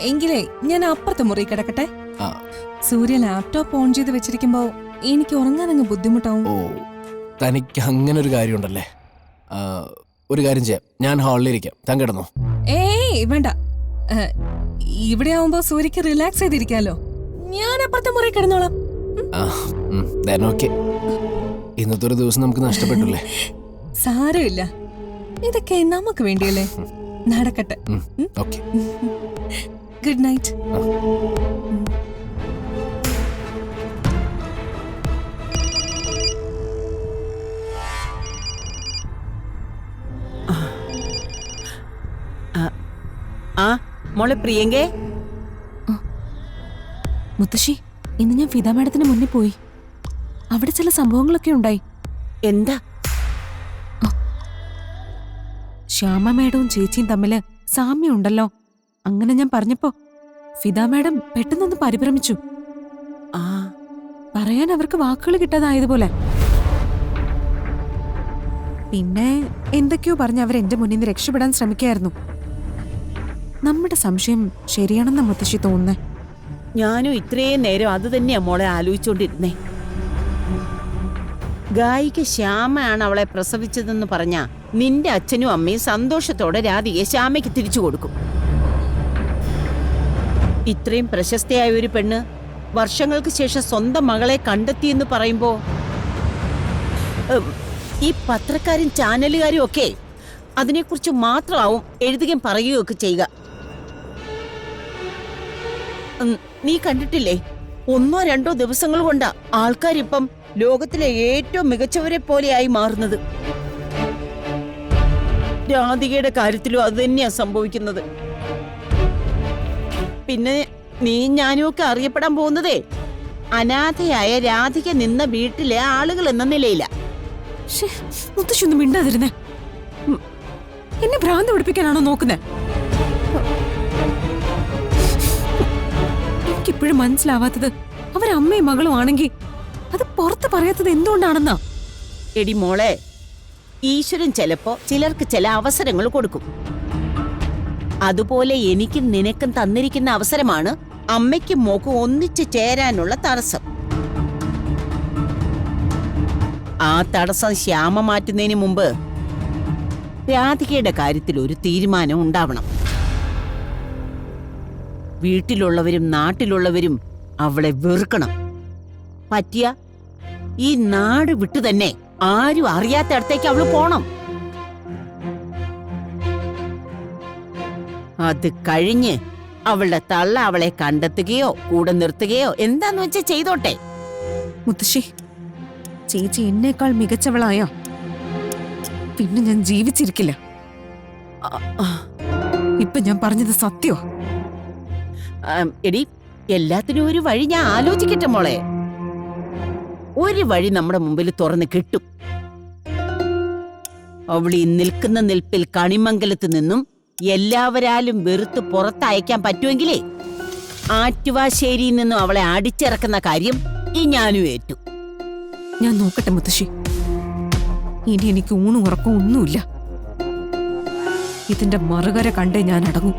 എങ്കിലേ ഞാൻ അപ്പുറത്തെ മുറി കിടക്കട്ടെ. ആ. സൂര്യ ലാപ്ടോപ്പ് ഓൺ ചെയ്ത് വെച്ചിരിക്കുമ്പോ എനിക്ക് ഉറങ്ങാനങ്ങ് ബുദ്ധിമുട്ടാവും. ഓ, തനിക്ക് അങ്ങനെ ഒരു കാര്യമുണ്ടല്ലേ. ഒരു കാര്യം ചെയ്യാം, ഞാൻ ഹാളിലിരിക്കാം, താൻ കിടന്നോ. ഏയ് വേണ്ട, ഇവിടെ ആവുമ്പോ സൂര്യക്ക് റിലാക്സ് ചെയ്തിരിക്കാലോ. ഞാൻ അപ്പുറത്തെ മുറി കിടന്നോളാം. ഓക്കെ. ഇന്നത്തെ ഒരു ദിവസം നമുക്ക് നഷ്ടപ്പെട്ടില്ലേ. സാരമില്ല, ഇതൊക്കെ നമുക്ക് വേണ്ടിയല്ലേ. നടക്കട്ടെ. Okay, good night. മോളെ പ്രിയങ്കേ. മുത്തശ്ശി, ഇന്ന് ഞാൻ ഫിദ മാഡത്തിന് മുന്നിൽ പോയി. അവിടെ ചില സംഭവങ്ങളൊക്കെ ഉണ്ടായി. എന്താ? ശ്യാമ മേഡവും ചേച്ചിയും തമ്മില് സാമ്യമുണ്ടല്ലോ. അങ്ങനെ ഞാൻ പറഞ്ഞപ്പോ ഫിദ മാഡം പെട്ടെന്നൊന്ന് പരിഭ്രമിച്ചു. പറയാൻ അവർക്ക് വാക്കുകൾ കിട്ടാതായതുപോലെ. പിന്നെ എന്തൊക്കെയോ പറഞ്ഞ് അവർ എന്റെ മുന്നിൽ നിന്ന് രക്ഷപ്പെടാൻ ശ്രമിക്കായിരുന്നു. നമ്മുടെ സംശയം ശരിയാണെന്ന മുത്തശ്ശി തോന്നുന്നേ. ഞാനും ഇത്രയും നേരം അത് തന്നെയാ മോളെ ആലോചിച്ചോണ്ടിരുന്നേ. ഗായിക ശ്യാമയാണ് അവളെ പ്രസവിച്ചതെന്ന് പറഞ്ഞാ നിന്റെ അച്ഛനും അമ്മയും സന്തോഷത്തോടെ രാധികയെ ശ്യാമയ്ക്ക് തിരിച്ചു കൊടുക്കും. ഇത്രയും പ്രശസ്തയായ ഒരു പെണ്ണ് വർഷങ്ങൾക്ക് ശേഷം സ്വന്തം മകളെ കണ്ടെത്തിയെന്ന് പറയുമ്പോ ഈ പത്രക്കാരും ചാനലുകാരും ഒക്കെ അതിനെക്കുറിച്ച് മാത്രമാവും എഴുതുകയും പറയുകയും ഒക്കെ ചെയ്യുക. നീ കണ്ടിട്ടില്ലേ, 1 or 2 ദിവസങ്ങൾ കൊണ്ടാ ആൾക്കാരിപ്പം ലോകത്തിലെ ഏറ്റവും മികച്ചവരെ പോലെയായി മാറുന്നത്. രാധികയുടെ കാര്യത്തിലും അത് തന്നെയാ സംഭവിക്കുന്നത്. പിന്നെ നീ ഞാനും ഒക്കെ അറിയപ്പെടാൻ പോകുന്നതേ അനാഥയായ രാധിക നിന്ന വീട്ടിലെ ആളുകൾ എന്ന നിലയില. മുത്തശ്ശൊന്നും മിണ്ടാതിരുന്നേ. എന്നെ ഭ്രാന്ത് പിടിപ്പിക്കാനാണോ നോക്കുന്നേ? എനിക്കിപ്പോഴും മനസ്സിലാവാത്തത് അവരമ്മയും മകളും ആണെങ്കിൽ അത് പുറത്ത് പറയാത്തത് എന്തുകൊണ്ടാണെന്നാ. എടി മോളെ, ഈശ്വരൻ ചിലപ്പോ ചിലർക്ക് ചില അവസരങ്ങൾ കൊടുക്കും. അതുപോലെ എനിക്കും നിനക്കും തന്നിരിക്കുന്ന അവസരമാണ് അമ്മയ്ക്കും മോക്കും ഒന്നിച്ചു ചേരാനുള്ള തടസ്സം. ആ തടസ്സം ശ്യാമ മാറ്റുന്നതിന് മുമ്പ് രാധികയുടെ കാര്യത്തിൽ ഒരു തീരുമാനം ഉണ്ടാവണം. വീട്ടിലുള്ളവരും നാട്ടിലുള്ളവരും അവളെ വെറുക്കണം. പറ്റിയ ഈ നാട് വിട്ടു തന്നെ ആരും അറിയാത്തടത്തേക്ക് അവള് പോണം. അത് കഴിഞ്ഞ് അവളുടെ തള്ള അവളെ കണ്ടെത്തുകയോ കൂടെ നിർത്തുകയോ എന്താന്ന് വെച്ചാ ചെയ്തോട്ടെ. മുത്തശ്ശി, ചേച്ചി എന്നേക്കാൾ മികച്ചവളായോ പിന്നെ ഞാൻ ജീവിച്ചിരിക്കില്ല. ഇപ്പൊ ഞാൻ പറഞ്ഞത് സത്യോ? എടി, എല്ലാത്തിനും ഒരു വഴി ഞാൻ ആലോചിക്കട്ടെ മോളെ. ഒരു വഴി നമ്മുടെ മുമ്പിൽ തുറന്ന് കിട്ടും. അവളീ നിൽക്കുന്ന നിൽപ്പിൽ കണിമംഗലത്ത് നിന്നും എല്ലാവരാലും വെറുത്ത് പുറത്തയക്കാൻ പറ്റുമെങ്കിലേ ആറ്റുവാശ്ശേരിയിൽ നിന്നും അവളെ അടിച്ചിറക്കുന്ന കാര്യം ഈ ഞാനും ഏറ്റു. ഞാൻ നോക്കട്ടെ മുത്തശ്ശി. ഇനി എനിക്ക് ഊണും ഉറക്കവും ഒന്നുമില്ല. ഇതിന്റെ മറുകര കണ്ടേ ഞാൻ അടങ്ങും.